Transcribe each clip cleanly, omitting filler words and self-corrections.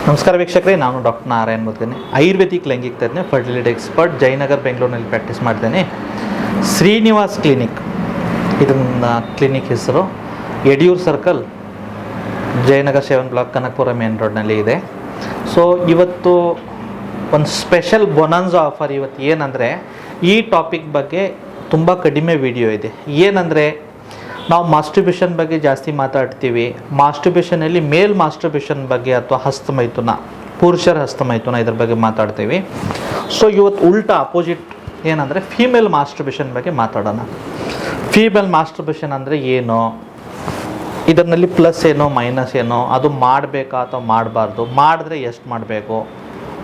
ನಮಸ್ಕಾರ ವೀಕ್ಷಕರೇ, ನಾನು ಡಾಕ್ಟರ್ ನಾರಾಯಣ್ ಮುದ್ಗನೆ, ಆಯುರ್ವೇದಿಕ್ ಲೈಂಗಿಕ ತಜ್ಞ, ಫರ್ಟಿಲಿಟಿ ಎಕ್ಸ್ಪರ್ಟ್, ಜಯನಗರ್ ಬೆಂಗಳೂರಿನಲ್ಲಿ ಪ್ರಾಕ್ಟೀಸ್ ಮಾಡ್ತೇನೆ. ಶ್ರೀನಿವಾಸ್ ಕ್ಲಿನಿಕ್ ಇದನ್ನ ಕ್ಲಿನಿಕ್ ಹೆಸರು Yediyur circle, Jayanagar 7 block, Kanakapura main ರೋಡ್ನಲ್ಲಿ ಇದೆ. ಸೊ ಇವತ್ತು ಒಂದು ಸ್ಪೆಷಲ್ ಬೊನಾನ್ಸಾ ಆಫರ್. ಇವತ್ತು ಏನಂದರೆ ಈ ಟಾಪಿಕ್ ಬಗ್ಗೆ ತುಂಬ ಕಡಿಮೆ ವಿಡಿಯೋ ಇದೆ. ಏನಂದರೆ ನಾವು ಮಾಸ್ಟರ್ಬೇಷನ್ ಬಗ್ಗೆ ಜಾಸ್ತಿ ಮಾತಾಡ್ತೀವಿ. ಮಾಸ್ಟರ್ಬೇಷನಲ್ಲಿ ಮೇಲ್ ಮಾಸ್ಟರ್ಬೇಷನ್ ಬಗ್ಗೆ ಅಥವಾ ಹಸ್ತಮೈಥುನ, ಪುರುಷರ ಹಸ್ತಮೈಥುನ ಇದ್ರ ಬಗ್ಗೆ ಮಾತಾಡ್ತೀವಿ. ಸೊ ಇವತ್ತು ಉಲ್ಟಾ ಅಪೋಸಿಟ್ ಏನಂದರೆ ಫೀಮೇಲ್ ಮಾಸ್ಟರ್ಬೇಷನ್ ಬಗ್ಗೆ ಮಾತಾಡೋಣ. ಫೀಮೇಲ್ ಮಾಸ್ಟರ್ಬೇಷನ್ ಅಂದರೆ ಏನು, ಇದರಲ್ಲಿ ಪ್ಲಸ್ ಏನೋ ಮೈನಸ್ ಏನೋ, ಅದು ಮಾಡಬೇಕಾ ಅಥವಾ ಮಾಡಬಾರ್ದು, ಮಾಡಿದ್ರೆ ಎಷ್ಟು ಮಾಡಬೇಕು,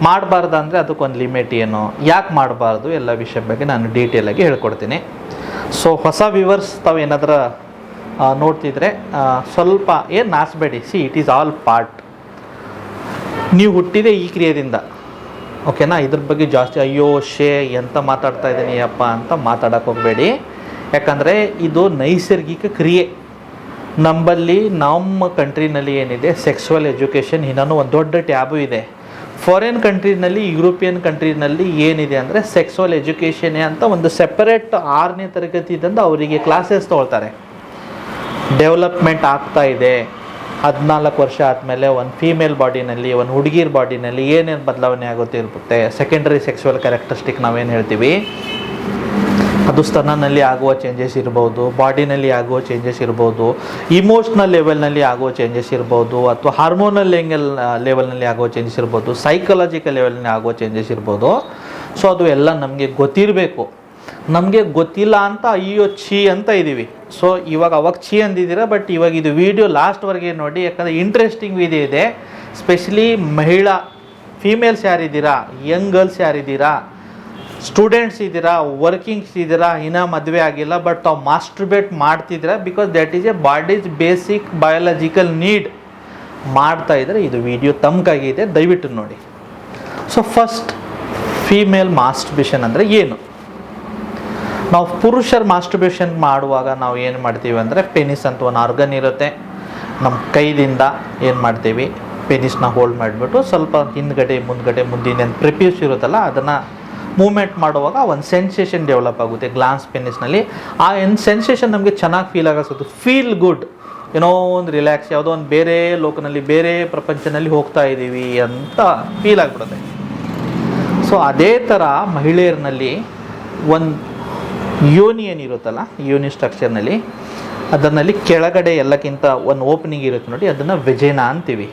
ಮಾಡಬಾರ್ದು ಅಂದರೆ ಅದಕ್ಕೊಂದು ಲಿಮಿಟ್ ಏನು, ಯಾಕೆ ಮಾಡಬಾರ್ದು, ಎಲ್ಲ ವಿಷಯ ಬಗ್ಗೆ ನಾನು ಡೀಟೇಲಾಗಿ ಹೇಳ್ಕೊಡ್ತೀನಿ. ಸೊ ಹೊಸ ವ್ಯೂವರ್ಸ್ ತಾವು ಏನಾದರೂ ನೋಡ್ತಿದ್ರೆ ಸ್ವಲ್ಪ ಏನು ನಾಚಬೇಡಿ. It is all part. ನೀವು ಹುಟ್ಟಿದೆ ಈ ಕ್ರಿಯೆಯಿಂದ, ಓಕೆನಾ. ಇದ್ರ ಬಗ್ಗೆ ಜಾಸ್ತಿ ಅಯ್ಯೋ ಎಂತ ಮಾತಾಡ್ತಾ ಇದ್ದೀನಿ ಅಪ್ಪ ಅಂತ ಮಾತಾಡೋಕೆ ಹೋಗಬೇಡಿ. ಯಾಕಂದರೆ ಇದು ನೈಸರ್ಗಿಕ ಕ್ರಿಯೆ. ನಮ್ಮ ಕಂಟ್ರಿನಲ್ಲಿ ಏನಿದೆ ಸೆಕ್ಸುವಲ್ ಎಜುಕೇಷನ್ ಇನ್ನೂ ಒಂದು ದೊಡ್ಡ ಟ್ಯಾಬು ಇದೆ. ಫಾರಿನ್ ಕಂಟ್ರಿನಲ್ಲಿ, ಯುರೋಪಿಯನ್ ಕಂಟ್ರಿನಲ್ಲಿ ಏನಿದೆ ಅಂದರೆ ಸೆಕ್ಸುವಲ್ ಎಜುಕೇಷನ್ ಅಂತ ಒಂದು ಸೆಪರೇಟ್ 6ನೇ ತರಗತಿಯಿಂದ ಅವರಿಗೆ ಕ್ಲಾಸಸ್ ತೊಗೊಳ್ತಾರೆ. ಡೆವಲಪ್ಮೆಂಟ್ ಆಗ್ತಾ ಇದೆ. 14 ವರ್ಷ ಆದಮೇಲೆ ಒಂದು ಫೀಮೇಲ್ ಬಾಡಿನಲ್ಲಿ, ಒಂದು ಹುಡುಗಿರ ಬಾಡಿನಲ್ಲಿ ಏನೇನು ಬದಲಾವಣೆ ಆಗುತ್ತೆ ಇರುತ್ತೆ. ಸೆಕೆಂಡರಿ ಸೆಕ್ಸುವಲ್ ಕ್ಯಾರೆಕ್ಟರಿಸ್ಟಿಕ್ ನಾವೇನು ಹೇಳ್ತೀವಿ, ಅದು ಸ್ತನನಲ್ಲಿ ಆಗುವ ಚೇಂಜಸ್ ಇರ್ಬೋದು, ಬಾಡಿನಲ್ಲಿ ಆಗುವ ಚೇಂಜಸ್ ಇರ್ಬೋದು, ಇಮೋಷ್ನಲ್ ಲೆವೆಲ್ನಲ್ಲಿ ಆಗುವ ಚೇಂಜಸ್ ಇರ್ಬೋದು, ಅಥವಾ ಹಾರ್ಮೋನಲ್ ಲೆವೆಲ್ನಲ್ಲಿ ಆಗುವ ಚೇಂಜಸ್ ಇರ್ಬೋದು, ಸೈಕಲಾಜಿಕಲ್ ಲೆವೆಲ್ನಲ್ಲಿ ಆಗುವ ಚೇಂಜಸ್ ಇರ್ಬೋದು. ಸೊ ಅದು ಎಲ್ಲ ನಮಗೆ ಗೊತ್ತಿರಬೇಕು. ನಮಗೆ ಗೊತ್ತಿಲ್ಲ ಅಂತ ಅಯ್ಯೋ ಅಂತ ಇದ್ದೀವಿ. ಸೊ ಅವಾಗ ಅಂದಿದ್ದೀರಾ, ಬಟ್ ಇವಾಗ ಇದು ವಿಡಿಯೋ ಲಾಸ್ಟ್ವರೆಗೆ ನೋಡಿ. ಯಾಕಂದರೆ ಇಂಟ್ರೆಸ್ಟಿಂಗ್ ವಿಡಿಯೋ ಇದೆ. ಸ್ಪೆಷಲಿ ಮಹಿಳಾ ಫೀಮೇಲ್ಸ್ ಯಾರಿದ್ದೀರಾ, ಯಂಗ್ ಗರ್ಲ್ಸ್ ಯಾರಿದ್ದೀರಾ, ಸ್ಟೂಡೆಂಟ್ಸ್ ಇದ್ದೀರಾ, ವರ್ಕಿಂಗ್ಸ್ ಇದ್ದೀರಾ, ಇನ್ನೂ ಮದುವೆ ಆಗಿಲ್ಲ ಬಟ್ ತಾವು ಮಾಸ್ಟರ್ಬೇಟ್ ಮಾಡ್ತಿದ್ದೀರಾ, because that is A bodies basic biological need ಮಾಡ್ತಾ ಇದ್ದರೆ ಇದು ವಿಡಿಯೋ ತಮ್ಗಾಗಿದೆ, ದಯವಿಟ್ಟು ನೋಡಿ. ಸೊ ಫಸ್ಟ್, ಫೀಮೇಲ್ ಮಾಸ್ಟರ್ಬೇಷನ್ ಅಂದರೆ ಏನು. ನಾವು ಪುರುಷರ ಮಾಸ್ಟರ್ಬೇಷನ್ ಮಾಡುವಾಗ ನಾವು ಏನು ಮಾಡ್ತೀವಿ ಅಂದರೆ, ಪೆನಿಸ್ ಅಂತ ಒಂದು ಆರ್ಗನ್ ಇರುತ್ತೆ. ನಮ್ಮ ಕೈದಿಂದ ಏನು ಮಾಡ್ತೀವಿ, ಪೆನಿಸ್ನ ಹೋಲ್ಡ್ ಮಾಡಿಬಿಟ್ಟು ಸ್ವಲ್ಪ ಹಿಂದ್ಗಡೆ ಮುಂದಿನ ಪ್ರಿಪ್ಯೂಸ್ ಇರುತ್ತಲ್ಲ ಅದನ್ನು ಮೂವ್ಮೆಂಟ್ ಮಾಡುವಾಗ ಒಂದು ಸೆನ್ಸೇಷನ್ ಡೆವಲಪ್ ಆಗುತ್ತೆ ಗ್ಲಾನ್ಸ್ ಪೆನಿಸ್ನಲ್ಲಿ. ಆ ಸೆನ್ಸೇಷನ್ ನಮಗೆ ಚೆನ್ನಾಗಿ ಫೀಲ್ ಆಗೋದು, ಫೀಲ್ ಗುಡ್, ಏನೋ ಒಂದು ರಿಲ್ಯಾಕ್ಸ್, ಯಾವುದೋ ಒಂದು ಬೇರೆ ಲೋಕನಲ್ಲಿ, ಬೇರೆ ಪ್ರಪಂಚದಲ್ಲಿ ಹೋಗ್ತಾ ಇದ್ದೀವಿ ಅಂತ ಫೀಲ್ ಆಗಿಬಿಡುತ್ತೆ. ಸೊ ಅದೇ ಥರ ಮಹಿಳೆಯರಲ್ಲಿ ಒಂದು ಯೋನಿ ಏನಿರುತ್ತಲ್ಲ, ಯೋನಿ ಸ್ಟ್ರಕ್ಚರ್ನಲ್ಲಿ, ಅದರಲ್ಲಿ ಕೆಳಗಡೆ ಎಲ್ಲಕ್ಕಿಂತ ಒಂದು ಓಪನಿಂಗ್ ಇರುತ್ತೆ ನೋಡಿ, ಅದನ್ನು ವೆಜೈನಾ ಅಂತೀವಿ.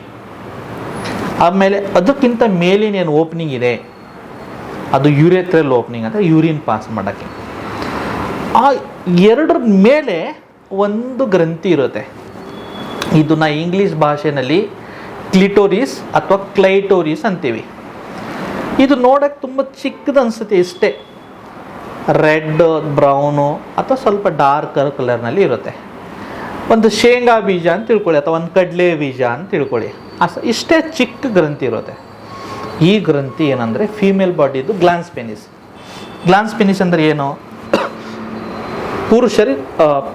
ಆಮೇಲೆ ಅದಕ್ಕಿಂತ ಮೇಲಿನ ಏನು ಓಪನಿಂಗ್ ಇದೆ ಅದು ಯುರೇಥ್ರಲ್ ಓಪನಿಂಗ್ ಅಂತ, ಯೂರಿನ್ ಪಾಸ್ ಮಾಡೋಕ್ಕೆ. ಆ ಎರಡರ ಮೇಲೆ ಒಂದು ಗ್ರಂಥಿ ಇರುತ್ತೆ. ಇದನ್ನು ಇಂಗ್ಲೀಷ್ ಭಾಷೆಯಲ್ಲಿ ಕ್ಲಿಟೋರಿಸ್ ಅಥವಾ ಕ್ಲೈಟೋರಿಸ್ ಅಂತೀವಿ. ಇದು ನೋಡೋಕ್ಕೆ ತುಂಬ ಚಿಕ್ಕದು ಅನಿಸುತ್ತೆ, ಇಷ್ಟೇ. ರೆಡ್, ಬ್ರೌನು ಅಥವಾ ಸ್ವಲ್ಪ ಡಾರ್ಕ್ ಕಲರ್ನಲ್ಲಿ ಇರುತ್ತೆ. ಒಂದು ಶೇಂಗಾ ಬೀಜ ಅಂತ ತಿಳ್ಕೊಳ್ಳಿ, ಅಥವಾ ಒಂದು ಕಡಲೆ ಬೀಜ ಅಂತ ತಿಳ್ಕೊಳ್ಳಿ. ಇಷ್ಟೇ ಚಿಕ್ಕ ಗ್ರಂಥಿ ಇರುತ್ತೆ. ಈ ಗ್ರಂಥಿ ಏನಂದರೆ ಫೀಮೇಲ್ ಬಾಡಿದು ಗ್ಲಾನ್ಸ್ ಪೆನಿಸ್. ಗ್ಲಾನ್ಸ್ ಪೆನಿಸ್ ಅಂದರೆ ಏನು, ಪುರುಷರಿಗೆ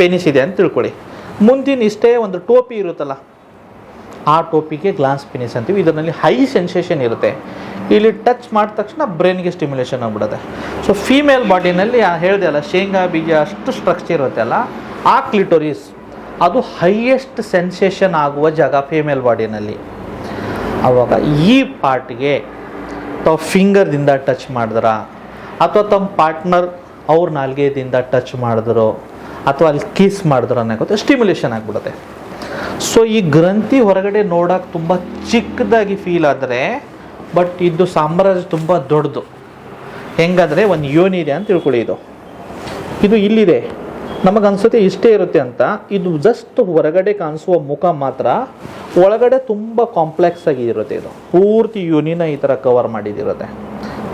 ಪೆನಿಸ್ ಇದೆ ಅಂತ ತಿಳ್ಕೊಳ್ಳಿ. ಮುಂದಿನ ಇಷ್ಟೇ ಒಂದು ಟೋಪಿ ಇರುತ್ತಲ್ಲ, ಆ ಟೋಪಿಗೆ ಗ್ಲಾನ್ಸ್ ಪೆನಿಸ್ ಅಂತೀವಿ. ಇದರಲ್ಲಿ ಹೈ ಸೆನ್ಸೇಷನ್ ಇರುತ್ತೆ. ಇಲ್ಲಿ ಟಚ್ ಮಾಡಿದ ತಕ್ಷಣ ಬ್ರೈನ್ಗೆ ಸ್ಟಿಮ್ಯುಲೇಷನ್ ಆಗಿಬಿಡುತ್ತೆ. ಸೊ ಫೀಮೇಲ್ ಬಾಡಿನಲ್ಲಿ ಹೇಳಿದೆ ಅಲ್ಲ, ಶೇಂಗಾ ಬೀಜ ಅಷ್ಟು ಸ್ಟ್ರಕ್ಚರ್ ಇರುತ್ತೆ ಅಲ್ಲ, ಆ ಕ್ಲಿಟೋರಿಸ್ ಅದು ಹೈಯೆಸ್ಟ್ ಸೆನ್ಸೇಷನ್ ಆಗುವ ಜಾಗ ಫೀಮೇಲ್ ಬಾಡಿನಲ್ಲಿ. ಆವಾಗ ಈ ಪಾರ್ಟ್ಗೆ ತಾವು ಫಿಂಗರ್ದಿಂದ ಟಚ್ ಮಾಡಿದ್ರ, ಅಥವಾ ತಮ್ಮ ಪಾರ್ಟ್ನರ್ ಅವ್ರ ನಾಲ್ಗೆದಿಂದ ಟಚ್ ಮಾಡಿದ್ರು, ಅಥವಾ ಅಲ್ಲಿ ಕಿಸ್ ಮಾಡಿದ್ರು ಅನ್ನೋಕ್ಕೆ ಸ್ಟಿಮ್ಯುಲೇಷನ್ ಆಗಿಬಿಡುತ್ತೆ. ಸೊ ಈ ಗ್ರಂಥಿ ಹೊರಗಡೆ ನೋಡೋಕೆ ತುಂಬ ಚಿಕ್ಕದಾಗಿ ಫೀಲ್ ಆದರೆ, ಬಟ್ ಇದು ಸಾಮ್ರಾಜ್ಯ ತುಂಬ ದೊಡ್ಡದು. ಹೆಂಗಂದರೆ ಒಂದು ಯೋನಿ ಇದೆ ಅಂತ ತಿಳ್ಕೊಳ್ಳಿ. ಇದು ಇಲ್ಲಿದೆ, ನಮಗನ್ಸುತ್ತೆ ಇಷ್ಟೇ ಇರುತ್ತೆ ಅಂತ. ಇದು ಜಸ್ಟ್ ಹೊರಗಡೆ ಕಾಣಿಸುವ ಮುಖ ಮಾತ್ರ, ಒಳಗಡೆ ತುಂಬ ಕಾಂಪ್ಲೆಕ್ಸ್ ಆಗಿ ಇರುತ್ತೆ. ಇದು ಪೂರ್ತಿ ಯೋನಿನ ಈ ಥರ ಕವರ್ ಮಾಡಿದಿರುತ್ತೆ.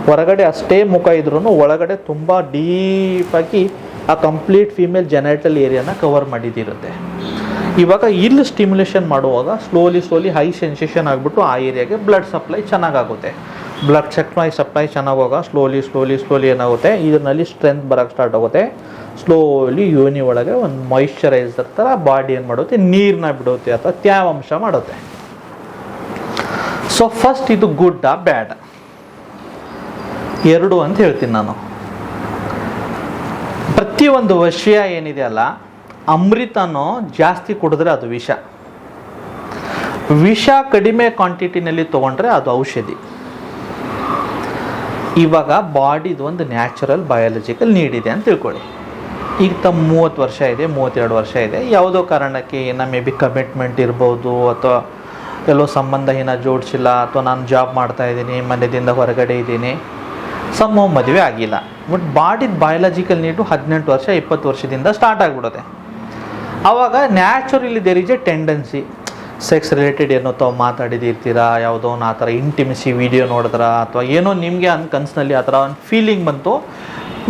ಹೊರಗಡೆ ಅಷ್ಟೇ ಮುಖ ಇದ್ರೂ ಒಳಗಡೆ ತುಂಬ ಡೀಪಾಗಿ ಆ ಕಂಪ್ಲೀಟ್ ಫೀಮೇಲ್ ಜೆನೈಟಲ್ ಏರಿಯಾನ ಕವರ್ ಮಾಡಿದಿರುತ್ತೆ. ಇವಾಗ ಇಲ್ಲಿ ಸ್ಟಿಮ್ಯುಲೇಷನ್ ಮಾಡುವಾಗ ಸ್ಲೋಲಿ ಹೈ ಸೆನ್ಸೇಷನ್ ಆಗಿಬಿಟ್ಟು ಆ ಏರಿಯಾಗೆ ಬ್ಲಡ್ ಸಪ್ಲೈ ಚೆನ್ನಾಗಾಗುತ್ತೆ. ಬ್ಲಡ್ ಸಪ್ಲೈ ಚೆನ್ನಾಗಿ ಹೋಗ ಸ್ಲೋಲಿ ಏನಾಗುತ್ತೆ, ಇದರಲ್ಲಿ ಸ್ಟ್ರೆಂತ್ ಬರೋಕ್ಕೆ ಸ್ಟಾರ್ಟ್ ಆಗುತ್ತೆ. ಸ್ಲೋಲಿ ಯೋನಿ ಒಳಗೆ ಒಂದು ಮಾಯಿಶ್ಚರೈಸರ್ ಥರ ಬಾಡಿ ಏನು ಮಾಡುತ್ತೆ, ನೀರನ್ನ ಬಿಡುತ್ತೆ ಅಥವಾ ತೇವಾಂಶ ಮಾಡುತ್ತೆ. ಸೊ ಫಸ್ಟ್ ಇದು ಗುಡ್ಡಾ ಬ್ಯಾಡ್ ಎರಡು ಅಂತ ಹೇಳ್ತೀನಿ ನಾನು. ಪ್ರತಿಯೊಂದು ವಿಷಯ ಏನಿದೆ ಅಲ್ಲ, ಅಮೃತನೋ ಜಾಸ್ತಿ ಕುಡಿದ್ರೆ ಅದು ವಿಷ, ವಿಷ ಕಡಿಮೆ ಕ್ವಾಂಟಿಟಿನಲ್ಲಿ ತೊಗೊಂಡ್ರೆ ಅದು ಔಷಧಿ. ಇವಾಗ ಬಾಡಿದು ಒಂದು ನ್ಯಾಚುರಲ್ ಬಯಾಲಜಿಕಲ್ ನೀಡ್ ಇದೆ ಅಂತ ತಿಳ್ಕೊಳ್ಳಿ. ಈಗ ತಮ್ಮ 30 ವರ್ಷ ಇದೆ, 32 ವರ್ಷ ಇದೆ, ಯಾವುದೋ ಕಾರಣಕ್ಕೆ ಮೇ ಬಿ ಕಮಿಟ್ಮೆಂಟ್ ಇರ್ಬೋದು, ಅಥವಾ ಎಲ್ಲೋ ಸಂಬಂಧ ಜೋಡಿಸಿಲ್ಲ, ಅಥವಾ ನಾನು ಜಾಬ್ ಮಾಡ್ತಾ ಇದ್ದೀನಿ, ಮನೆಯಿಂದ ಹೊರಗಡೆ ಇದ್ದೀನಿ, ಮದುವೆ ಆಗಿಲ್ಲ. ಬಟ್ ಬಾಡಿದ ಬಯಾಲಜಿಕಲ್ ನೀಡು 18 ವರ್ಷ 20 ವರ್ಷದಿಂದ ಸ್ಟಾರ್ಟ್ ಆಗಿಬಿಡುತ್ತೆ. ಆವಾಗ naturally there is a tendency, sex related ಏನೋ ತಾವು ಮಾತಾಡಿದಿರ್ತೀರಾ, ಯಾವುದೋ ಆ ಥರ ಇಂಟಿಮಿಸಿ ವಿಡಿಯೋ ನೋಡಿದ್ರ, ಅಥವಾ ಏನೋ ನಿಮಗೆ ಕನಸಿನಲ್ಲಿ ಆ ಥರ ಒಂದು ಫೀಲಿಂಗ್ ಬಂತು,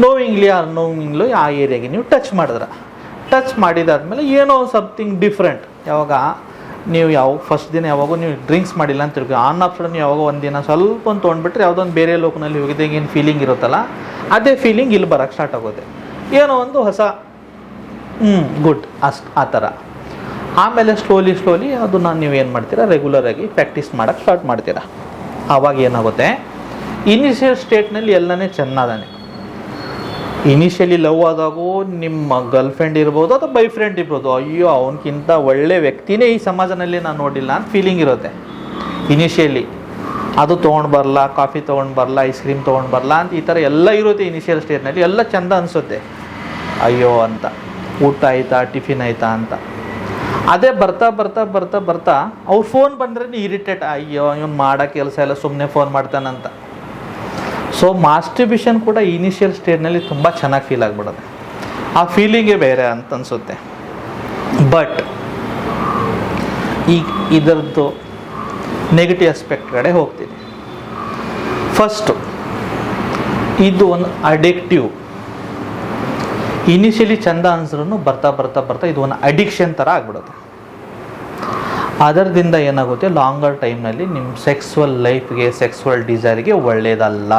ನೋವಿಂಗ್ಲಿ ಆರ್ ನೋವಿಂಗ್ಲಿ ಆ ಏರಿಯಾಗೆ ನೀವು ಟಚ್ ಮಾಡಿದಾದ್ಮೇಲೆ ಏನೋ ಸಮಥಿಂಗ್ ಡಿಫ್ರೆಂಟ್. ಯಾವಾಗ ನೀವು ಫಸ್ಟ್ ದಿನ ಯಾವಾಗೂ ನೀವು ಡ್ರಿಂಕ್ಸ್ ಮಾಡಿಲ್ಲ ಅಂತ ತಿಳ್ಕೊ, ಆನ್ ಆಫ್ ಸಡನ್ ಯಾವಾಗ ಒಂದಿನ ಸ್ವಲ್ಪ ಒಂದು ತೊಗೊಂಡ್ಬಿಟ್ರೆ ಯಾವುದೊಂದು ಬೇರೆ ಲೋಕನಲ್ಲಿ ಹೋಗಿದ್ದಾಗ ಏನು ಫೀಲಿಂಗ್ ಇರುತ್ತಲ್ಲ, ಅದೇ ಫೀಲಿಂಗ್ ಇಲ್ಲಿ ಬರೋಕ್ಕೆ ಸ್ಟಾರ್ಟ್ ಆಗುತ್ತೆ. ಏನೋ ಒಂದು ಹೊಸ ಗುಡ್ ಆ ಥರ. ಆಮೇಲೆ ಸ್ಲೋಲಿ ಅದನ್ನು ನೀವು ಏನು ಮಾಡ್ತೀರಾ, ರೆಗ್ಯುಲರಾಗಿ ಪ್ರಾಕ್ಟೀಸ್ ಮಾಡೋಕ್ಕೆ ಸ್ಟಾರ್ಟ್ ಮಾಡ್ತೀರಾ. ಆವಾಗ ಏನಾಗುತ್ತೆ, ಇನಿಷಿಯಲ್ ಸ್ಟೇಟ್ನಲ್ಲಿ ಎಲ್ಲನೇ ಚೆನ್ನಾದಾನೆ. ಇನಿಷಿಯಲಿ ಲವ್ ಆದಾಗೂ ನಿಮ್ಮ ಗರ್ಲ್ ಫ್ರೆಂಡ್ ಇರ್ಬೋದು ಅಥವಾ ಬೈ ಫ್ರೆಂಡ್ ಇರ್ಬೋದು, ಅಯ್ಯೋ ಅವನಕ್ಕಿಂತ ಒಳ್ಳೆ ವ್ಯಕ್ತಿನೇ ಈ ಸಮಾಜದಲ್ಲಿ ನಾನು ನೋಡಿಲ್ಲ ಅಂತ ಫೀಲಿಂಗ್ ಇರುತ್ತೆ ಇನಿಷಿಯಲಿ. ಅದು ತೊಗೊಂಡು ಬರಲ್ಲ, ಕಾಫಿ ತೊಗೊಂಡು ಬರಲ್ಲ, ಐಸ್ ಕ್ರೀಮ್ ತೊಗೊಂಡು ಬರಲ್ಲ ಅಂತ ಈ ಥರ ಎಲ್ಲ ಇರುತ್ತೆ ಇನಿಷಿಯಲ್ ಸ್ಟೇಜ್ನಲ್ಲಿ. ಎಲ್ಲ ಚೆಂದ ಅನಿಸುತ್ತೆ, ಅಯ್ಯೋ ಅಂತ, ಊಟ ಆಯಿತಾ, ಟಿಫಿನ್ ಆಯಿತಾ ಅಂತ. ಅದೇ ಬರ್ತಾ ಅವ್ರು ಫೋನ್ ಬಂದ್ರೆ ಇರಿಟೇಟ್, ಅಯ್ಯೋ ಇವನು ಮಾಡೋ ಕೆಲಸ ಎಲ್ಲ ಸುಮ್ಮನೆ ಫೋನ್ ಮಾಡ್ತಾನಂತ. ಸೊ ಮಾಸ್ಟರ್ಬೇಷನ್ ಕೂಡ ಇನಿಷಿಯಲ್ ಸ್ಟೇಜ್ನಲ್ಲಿ ತುಂಬ ಚೆನ್ನಾಗಿ ಫೀಲ್ ಆಗಿಬಿಡುತ್ತೆ, ಆ ಫೀಲಿಂಗೇ ಬೇರೆ ಅಂತ ಅನಿಸುತ್ತೆ. ಬಟ್ ಈಗ ಇದರದ್ದು ನೆಗೆಟಿವ್ ಆಸ್ಪೆಕ್ಟ್ ಕಡೆ ಹೋಗ್ತೀನಿ. ಫಸ್ಟು, ಇದು ಒಂದು ಅಡಿಕ್ಟಿವ್. ಇನಿಷಿಯಲಿ ಚಂದ ಅನ್ಸ್ರೂ ಬರ್ತಾ ಇದು ಒಂದು ಅಡಿಕ್ಷನ್ ಥರ ಆಗ್ಬಿಡುತ್ತೆ. ಅದರದಿಂದ ಏನಾಗುತ್ತೆ, ಲಾಂಗರ್ ಟೈಮ್ನಲ್ಲಿ ನಿಮ್ಮ ಸೆಕ್ಸುವಲ್ ಲೈಫ್ಗೆ, ಸೆಕ್ಸುವಲ್ ಡಿಸೈರ್ಗೆ ಒಳ್ಳೆಯದಲ್ಲ.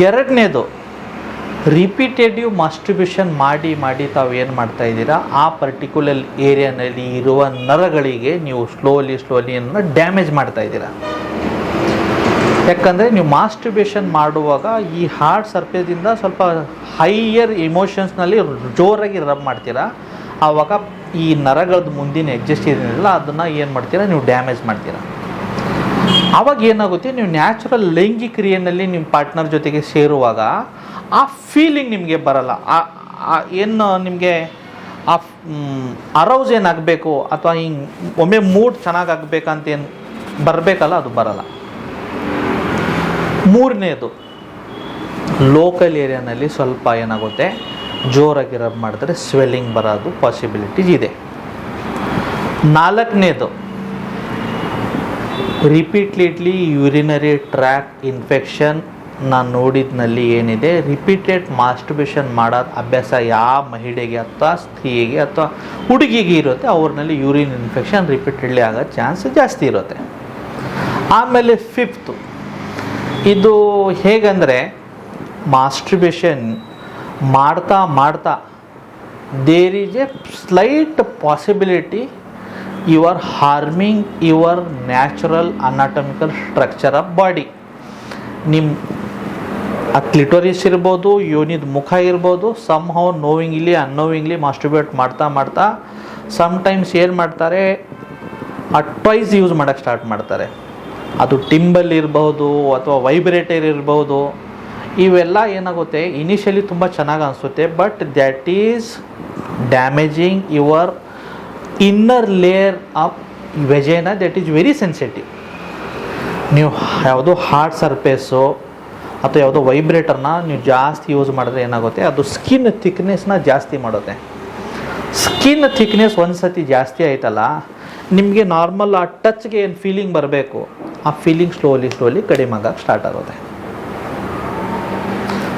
ಎರಡನೇದು, ರಿಪೀಟೇಟಿವ್ ಮಾಸ್ಟರ್ಬೇಷನ್ ಮಾಡಿ ತಾವು ಏನು ಮಾಡ್ತಾ ಇದ್ದೀರಾ, ಆ ಪರ್ಟಿಕ್ಯುಲರ್ ಏರಿಯಾನಲ್ಲಿ ಇರುವ ನರಗಳಿಗೆ ನೀವು ಸ್ಲೋಲಿ ಡ್ಯಾಮೇಜ್ ಮಾಡ್ತಾ ಇದ್ದೀರಾ. ಯಾಕಂದರೆ ನೀವು ಮಾಸ್ಟರ್ಬೇಷನ್ ಮಾಡುವಾಗ ಈ ಹಾರ್ಟ್ ಸರ್ಫೇಸಿಂದ ಸ್ವಲ್ಪ ಹೈಯರ್ ಇಮೋಷನ್ಸ್ನಲ್ಲಿ ಜೋರಾಗಿ ರಬ್ ಮಾಡ್ತೀರಾ. ಆವಾಗ ಈ ನರಗಳದ್ದು ಮುಂದಿನ ಎಡ್ಜಸ್ಟ್ ಏನಿಲ್ಲ ಅದನ್ನು ಏನು ಮಾಡ್ತೀರಾ, ನೀವು ಡ್ಯಾಮೇಜ್ ಮಾಡ್ತೀರಾ. ಆವಾಗ ಏನಾಗುತ್ತೆ, ನೀವು ನ್ಯಾಚುರಲ್ ಲೈಂಗಿಕ ಕ್ರಿಯೆಯಲ್ಲಿ ನಿಮ್ಮ ಪಾರ್ಟ್ನರ್ ಜೊತೆಗೆ ಸೇರುವಾಗ ಆ ಫೀಲಿಂಗ್ ನಿಮಗೆ ಬರಲ್ಲ. ಏನು ನಿಮಗೆ ಆ ಅರೌಸ್ ಏನಾಗಬೇಕು ಅಥವಾ ಹಿಂಗೆ ಒಮ್ಮೆ ಮೂಡ್ ಚೆನ್ನಾಗಾಗಬೇಕಂತ ಏನು ಬರಬೇಕಲ್ಲ, ಅದು ಬರಲ್ಲ. ಮೂರನೇದು, ಲೋಕಲ್ ಏರಿಯಾನಲ್ಲಿ ಸ್ವಲ್ಪ ಏನಾಗುತ್ತೆ, ಜೋರಾಗಿ ರಬ್ ಮಾಡಿದ್ರೆ ಸ್ವೆಲ್ಲಿಂಗ್ ಬರೋದು ಪಾಸಿಬಿಲಿಟೀಸ್ ಇದೆ. ನಾಲ್ಕನೇದು, ರಿಪೀಟ್ಲಿ ಯೂರಿನರಿ ಟ್ರ್ಯಾಕ್ ಇನ್ಫೆಕ್ಷನ್. ನಾನು ನೋಡಿದ್ನಲ್ಲಿ ಏನಿದೆ, ರಿಪೀಟೆಡ್ ಮಾಸ್ಟರ್ಬೇಷನ್ ಮಾಡೋದು ಅಭ್ಯಾಸ ಯಾವ ಮಹಿಳೆಗೆ ಅಥವಾ ಸ್ತ್ರೀಗೆ ಅಥವಾ ಹುಡುಗಿಗೆ ಇರುತ್ತೆ, ಅವ್ರನ್ನಲ್ಲಿ ಯೂರಿನ್ ಇನ್ಫೆಕ್ಷನ್ ರಿಪೀಟೆಡ್ಲಿ ಆಗೋ ಚಾನ್ಸ್ ಜಾಸ್ತಿ ಇರುತ್ತೆ. ಆಮೇಲೆ ಫಿಫ್ತು, ಇದು ಹೇಗಂದರೆ ಮಾಸ್ಟರ್ಬೇಷನ್ ಮಾಡ್ತಾ there is a slight possibility you are harming your natural anatomical structure of body. ನಿಮ್ಮ ಕ್ಲಿಟೋರಿಸ್ ಇರ್ಬೋದು, ಯೋನಿದ ಮುಖ ಇರ್ಬೋದು, ಸಮ್ಹೌ ನೋವಿಂಗ್ಲಿ ಅನ್ನೋವಿಂಗ್ಲಿ ಮಾಸ್ಟರ್ಬೇಟ್ ಮಾಡ್ತಾ ಸಮ್ಟೈಮ್ಸ್ ಏನು ಮಾಡ್ತಾರೆ, ಟ್ವೈಸ್ ಯೂಸ್ ಮಾಡೋಕ್ಕೆ ಸ್ಟಾರ್ಟ್ ಮಾಡ್ತಾರೆ. ಅದು ಟಿಂಬಲ್ ಇರ್ಬೋದು ಅಥವಾ ವೈಬ್ರೇಟರ್ ಇರ್ಬೋದು. ಇವೆಲ್ಲ ಏನಾಗುತ್ತೆ, ಇನಿಷಿಯಲಿ ತುಂಬ ಚೆನ್ನಾಗಿ ಅನಿಸುತ್ತೆ, but that is damaging your inner layer of vagina, that is very sensitive. ನೀವು ಯಾವುದೋ ಹಾರ್ಡ್ ಸರ್ಫೇಸು ಅಥವಾ ಯಾವುದೋ ವೈಬ್ರೇಟರ್ನ ನೀವು ಜಾಸ್ತಿ ಯೂಸ್ ಮಾಡಿದ್ರೆ ಏನಾಗುತ್ತೆ, ಅದು ಸ್ಕಿನ್ ಥಿಕ್ನೆಸ್ನ ಜಾಸ್ತಿ ಮಾಡುತ್ತೆ. ಸ್ಕಿನ್ ಥಿಕ್ನೆಸ್ ಒಂದು ಸತಿ ಜಾಸ್ತಿ ಆಯ್ತಲ್ಲ, ನಿಮಗೆ ನಾರ್ಮಲ್ ಆ ಟಚ್ಗೆ ಏನು ಫೀಲಿಂಗ್ ಬರಬೇಕು, ಆ ಫೀಲಿಂಗ್ ಸ್ಲೋಲಿ ಕಡಿಮೆ ಆಗೋಕ್ಕೆ ಸ್ಟಾರ್ಟ್ ಆಗುತ್ತೆ.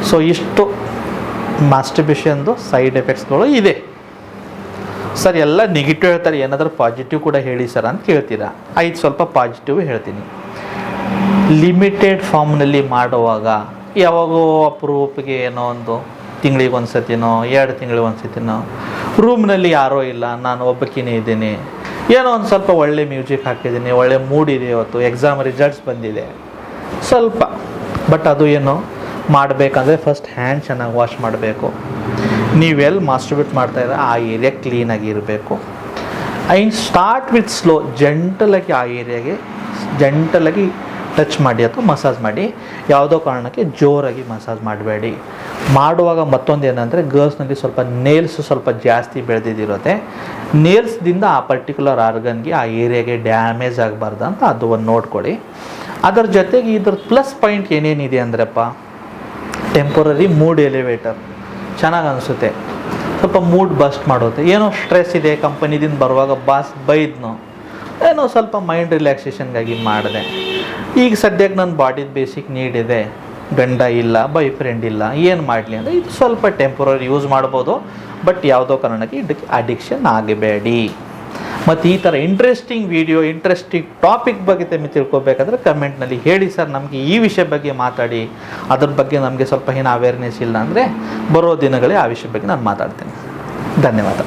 ಸೊ ಇಷ್ಟು ಮಾಸ್ಟರ್ಬೇಷನ್ದು ಸೈಡ್ ಎಫೆಕ್ಟ್ಸ್ಗಳು ಇದೆ. ಸರ್ ಎಲ್ಲ ನೆಗೆಟಿವ್ ಹೇಳ್ತಾರೆ, ಏನಾದರೂ ಪಾಸಿಟಿವ್ ಕೂಡ ಹೇಳಿ ಸರ್ ಅಂತ ಕೇಳ್ತೀರಾ. ಸ್ವಲ್ಪ ಪಾಸಿಟಿವ್ ಹೇಳ್ತೀನಿ. ಲಿಮಿಟೆಡ್ ಫಾರ್ಮ್ನಲ್ಲಿ ಮಾಡುವಾಗ ಯಾವಾಗೋ ಅಪರೂಪಕ್ಕೆ ಏನೋ ಒಂದು ತಿಂಗಳಿಗೆ ಒಂದು ಸತಿನೋ 2 ತಿಂಗಳಿಗೆ ಒಂದು ಸತಿನೋ ರೂಮ್ನಲ್ಲಿ ಯಾರೋ ಇಲ್ಲ, ನಾನು ಒಬ್ಬಕ್ಕಿನೇ ಇದ್ದೀನಿ, ಏನೋ ಒಂದು ಸ್ವಲ್ಪ ಒಳ್ಳೆ ಮ್ಯೂಸಿಕ್ ಹಾಕಿದ್ದೀನಿ, ಒಳ್ಳೆ ಮೂಡ್ ಇದೆ, ಇವತ್ತು ಎಕ್ಸಾಮ್ ರಿಸಲ್ಟ್ಸ್ ಬಂದಿದೆ ಸ್ವಲ್ಪ. ಬಟ್ ಅದು ಏನು ಮಾಡಬೇಕಂದ್ರೆ ಫಸ್ಟ್ ಹ್ಯಾಂಡ್ ಚೆನ್ನಾಗಿ ವಾಶ್ ಮಾಡಬೇಕು. ನೀವೆಲ್ಲಿ ಮಾಸ್ಟರ್ಬೇಟ್ ಮಾಡ್ತಾಯಿದ್ರೆ ಆ ಏರಿಯಾ ಕ್ಲೀನಾಗಿ ಇರಬೇಕು. ಐನ್ ಸ್ಟಾರ್ಟ್ ವಿತ್ ಸ್ಲೋ, ಜಂಟಲಾಗಿ ಆ ಏರಿಯಾಗೆ ಜಂಟಲಾಗಿ ಟಚ್ ಮಾಡಿ ಅಥವಾ ಮಸಾಜ್ ಮಾಡಿ. ಯಾವುದೋ ಕಾರಣಕ್ಕೆ ಜೋರಾಗಿ ಮಸಾಜ್ ಮಾಡಬೇಡಿ. ಮಾಡುವಾಗ ಮತ್ತೊಂದು ಏನಂದರೆ ಗರ್ಲ್ಸ್ನಲ್ಲಿ ಸ್ವಲ್ಪ ನೇಲ್ಸ್ ಸ್ವಲ್ಪ ಜಾಸ್ತಿ ಬೆಳೆದಿರುತ್ತೆ. ನೇಲ್ಸ್ದಿಂದ ಆ ಪರ್ಟಿಕ್ಯುಲರ್ ಆರ್ಗನ್ಗೆ ಆ ಏರಿಯಾಗೆ ಡ್ಯಾಮೇಜ್ ಆಗಬಾರ್ದು ಅಂತ ಅದು ಒಂದು ನೋಡ್ಕೊಳ್ಳಿ. ಅದರ ಜೊತೆಗೆ ಇದ್ರ ಪ್ಲಸ್ ಪಾಯಿಂಟ್ ಏನೇನಿದೆ ಅಂದ್ರಪ್ಪ, ಟೆಂಪರರಿ ಮೂಡ್ ಎಲಿವೇಟರ್ ಚೆನ್ನಾಗಿ ಅನಿಸುತ್ತೆ, ಸ್ವಲ್ಪ ಮೂಡ್ ಬಸ್ಟ್ ಮಾಡುತ್ತೆ. ಏನೋ ಸ್ಟ್ರೆಸ್ ಇದೆ, ಕಂಪನಿದಿಂದ ಬರುವಾಗ ಬಾಸ್ ಬೈದ್ನೋ, ಏನೋ ಸ್ವಲ್ಪ ಮೈಂಡ್ ರಿಲ್ಯಾಕ್ಸೇಷನ್ಗಾಗಿ ಮಾಡಿದೆ. ಈಗ ಸದ್ಯಕ್ಕೆ ನನ್ನ ಬಾಡಿದ ಬೇಸಿಕ್ ನೀಡ್ ಇದೆ, ಗಂಡ ಇಲ್ಲ, ಬಾಯ್ ಫ್ರೆಂಡ್ ಇಲ್ಲ, ಏನು ಮಾಡಲಿ ಅಂದರೆ ಇದು ಸ್ವಲ್ಪ ಟೆಂಪರರಿ ಯೂಸ್ ಮಾಡ್ಬೋದು. ಬಟ್ ಯಾವುದೋ ಕಾರಣಕ್ಕೆ ಇದಕ್ಕೆ ಅಡಿಕ್ಷನ್ ಆಗಬೇಡಿ. ಮತ್ತು ಈ ಥರ ಇಂಟ್ರೆಸ್ಟಿಂಗ್ ವಿಡಿಯೋ, ಇಂಟ್ರೆಸ್ಟಿಂಗ್ ಟಾಪಿಕ್ ಬಗ್ಗೆ ತಿಳ್ಕೊಬೇಕಾದ್ರೆ ಕಮೆಂಟ್ನಲ್ಲಿ ಹೇಳಿ ಸರ್, ನಮಗೆ ಈ ವಿಷಯ ಬಗ್ಗೆ ಮಾತಾಡಿ, ಅದ್ರ ಬಗ್ಗೆ ನಮಗೆ ಸ್ವಲ್ಪ ಏನು ಅವೇರ್ನೆಸ್ ಇಲ್ಲ ಅಂದರೆ ಬರೋ ದಿನಗಳೇ ಆ ವಿಷಯ ಬಗ್ಗೆ ನಾನು ಮಾತಾಡ್ತೀನಿ. ಧನ್ಯವಾದ.